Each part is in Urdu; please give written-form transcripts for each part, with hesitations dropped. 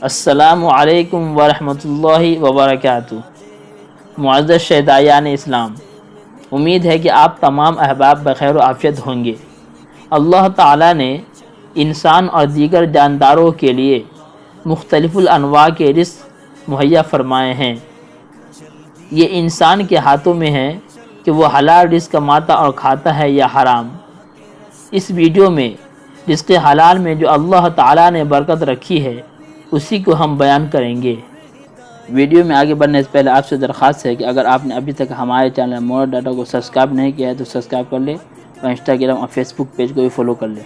السلام علیکم ورحمۃ اللہ وبرکاتہ۔ معزز شہدائیان اسلام، امید ہے کہ آپ تمام احباب بخیر و عافیت ہوں گے۔ اللہ تعالیٰ نے انسان اور دیگر جانداروں کے لیے مختلف الانواع کے رزق مہیا فرمائے ہیں۔ یہ انسان کے ہاتھوں میں ہے کہ وہ حلال رزق کماتا اور کھاتا ہے یا حرام۔ اس ویڈیو میں رزق حلال میں جو اللہ تعالیٰ نے برکت رکھی ہے اسی کو ہم بیان کریں گے۔ ویڈیو میں آگے بڑھنے سے پہلے آپ سے درخواست ہے کہ اگر آپ نے ابھی تک ہمارے چینل مور ڈاٹا کو سبسکرائب نہیں کیا ہے تو سبسکرائب کر لیں اور انسٹاگرام اور فیس بک پیج کو بھی فالو کر لیں۔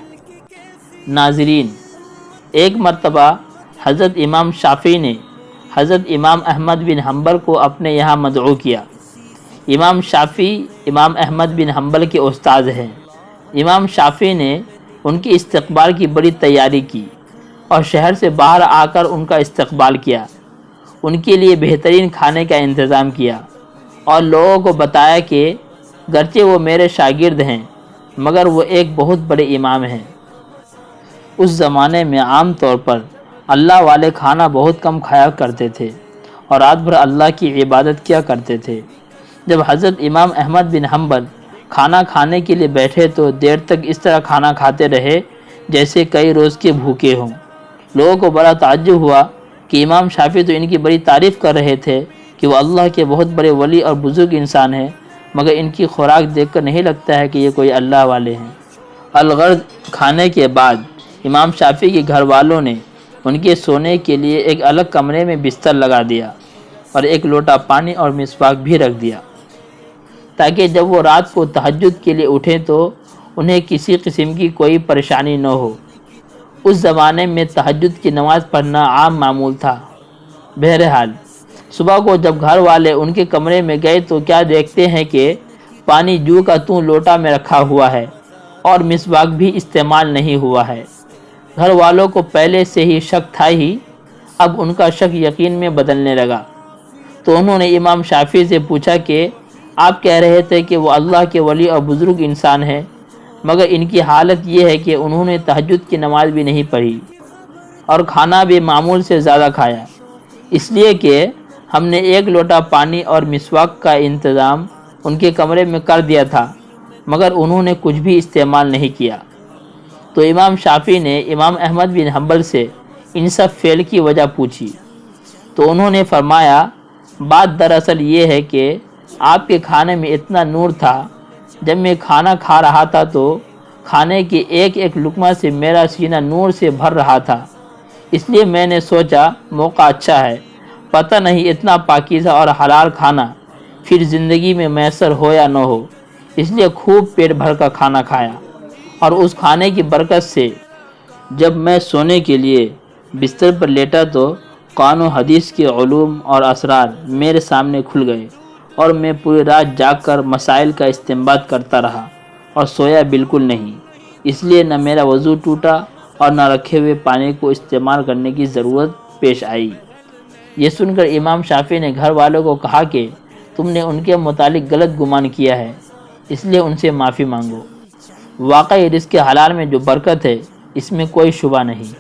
ناظرین، ایک مرتبہ حضرت امام شافعی نے حضرت امام احمد بن حنبل کو اپنے یہاں مدعو کیا۔ امام شافعی امام احمد بن حنبل کے استاد ہیں۔ امام شافعی نے ان کے استقبال کی بڑی تیاری کی اور شہر سے باہر آ کر ان کا استقبال کیا، ان کے لیے بہترین کھانے کا انتظام کیا اور لوگوں کو بتایا کہ گرچہ وہ میرے شاگرد ہیں مگر وہ ایک بہت بڑے امام ہیں۔ اس زمانے میں عام طور پر اللہ والے کھانا بہت کم کھایا کرتے تھے اور رات بھر اللہ کی عبادت کیا کرتے تھے۔ جب حضرت امام احمد بن حنبل کھانا کھانے کے لیے بیٹھے تو دیر تک اس طرح کھانا کھاتے رہے جیسے کئی روز کے بھوکے ہوں۔ لوگوں کو بڑا تعجب ہوا کہ امام شافعی تو ان کی بڑی تعریف کر رہے تھے کہ وہ اللہ کے بہت بڑے ولی اور بزرگ انسان ہیں، مگر ان کی خوراک دیکھ کر نہیں لگتا ہے کہ یہ کوئی اللہ والے ہیں۔ الغرض کھانے کے بعد امام شافعی کے گھر والوں نے ان کے سونے کے لیے ایک الگ کمرے میں بستر لگا دیا اور ایک لوٹا پانی اور مسواک بھی رکھ دیا تاکہ جب وہ رات کو تہجد کے لیے اٹھیں تو انہیں کسی قسم کی کوئی پریشانی نہ ہو۔ اس زمانے میں تہجد کی نماز پڑھنا عام معمول تھا۔ بہرحال صبح کو جب گھر والے ان کے کمرے میں گئے تو کیا دیکھتے ہیں کہ پانی جو کا توں لوٹا میں رکھا ہوا ہے اور مسواک بھی استعمال نہیں ہوا ہے۔ گھر والوں کو پہلے سے ہی شک تھا ہی، اب ان کا شک یقین میں بدلنے لگا، تو انہوں نے امام شافعی سے پوچھا کہ آپ کہہ رہے تھے کہ وہ اللہ کے ولی اور بزرگ انسان ہیں، مگر ان کی حالت یہ ہے کہ انہوں نے تہجد کی نماز بھی نہیں پڑھی اور کھانا بھی معمول سے زیادہ کھایا، اس لیے کہ ہم نے ایک لوٹا پانی اور مسواک کا انتظام ان کے کمرے میں کر دیا تھا مگر انہوں نے کچھ بھی استعمال نہیں کیا۔ تو امام شافعی نے امام احمد بن حنبل سے ان سب فعل کی وجہ پوچھی تو انہوں نے فرمایا بات دراصل یہ ہے کہ آپ کے کھانے میں اتنا نور تھا، جب میں کھانا کھا رہا تھا تو کھانے کے ایک ایک لقمہ سے میرا سینہ نور سے بھر رہا تھا، اس لیے میں نے سوچا موقع اچھا ہے، پتہ نہیں اتنا پاکیزہ اور حلال کھانا پھر زندگی میں میسر ہو یا نہ ہو، اس لیے خوب پیٹ بھر کا کھانا کھایا اور اس کھانے کی برکت سے جب میں سونے کے لیے بستر پر لیٹا تو قرآن و حدیث کے علوم اور اسرار میرے سامنے کھل گئے اور میں پوری رات جاگ کر مسائل کا استنباط کرتا رہا اور سویا بالکل نہیں، اس لیے نہ میرا وضو ٹوٹا اور نہ رکھے ہوئے پانی کو استعمال کرنے کی ضرورت پیش آئی۔ یہ سن کر امام شافعی نے گھر والوں کو کہا کہ تم نے ان کے متعلق غلط گمان کیا ہے، اس لیے ان سے معافی مانگو۔ واقعی رزق حلال میں جو برکت ہے اس میں کوئی شبہ نہیں۔